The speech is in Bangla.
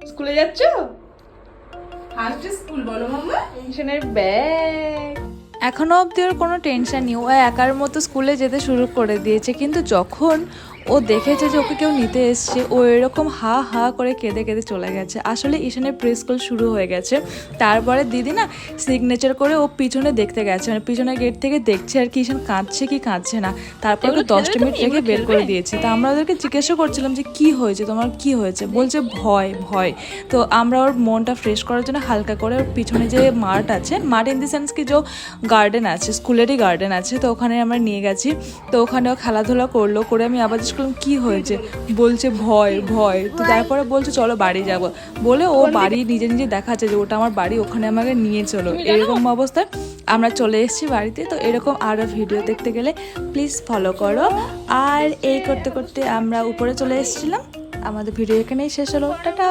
স্কুলে যাচ্ছ? ফার্স্ট স্কুল বলো মাম্মা। টেনশনের ব্যাগ। এখনও অবধি ওর কোনো টেনশন নেই, ও একার মতো স্কুলে যেতে শুরু করে দিয়েছে। কিন্তু যখন ও দেখেছে যে ওকে কেউ নিতে এসছে, ও এরকম হা হা করে কেঁদে কেঁদে চলে গেছে। আসলে ঈশানের প্রি স্কুল শুরু হয়ে গেছে। তারপরে দিদি না সিগনেচার করে ও পিছনে দেখতে গেছে, মানে পিছনে গেট থেকে দেখছে আর কি ঈশান কাঁদছে কি কাঁদছে না। তারপর ওকে 10 মিনিট রেখে বের করে দিয়েছি। তা আমরা ওদেরকে জিজ্ঞাসা করছিলাম যে কি হয়েছে তোমার, কি হয়েছে? বলছে ভয় ভয়। তো আমরা ওর মনটা ফ্রেশ করার জন্য হালকা করে ওর পিছনে যে মাঠ আছে, মাঠ ইন দি সেন্স কি যে গার্ডেন আছে, স্কুলেরই গার্ডেন আছে, তো ওখানে আমরা নিয়ে গেছি। তো ওখানে ও খেলাধুলা করলো, করে আমি আবার জিজ্ঞেস করলাম কি হয়েছে? বলছে ভয় ভয়। তো তারপরে বলছে চলো বাড়ি যাব বলে ও বাড়ি নিজে নিজে দেখাচ্ছে যে ওটা আমার বাড়ি, ওখানে আমাকে নিয়ে চলো। এরকম অবস্থায় আমরা চলে এসেছি বাড়িতে। তো এরকম আরও ভিডিও দেখতে গেলে প্লিজ ফলো করো। আর এই করতে করতে আমরা উপরে চলে এসেছিলাম। আমাদের ভিডিও এখানেই শেষ হলো, টাটা।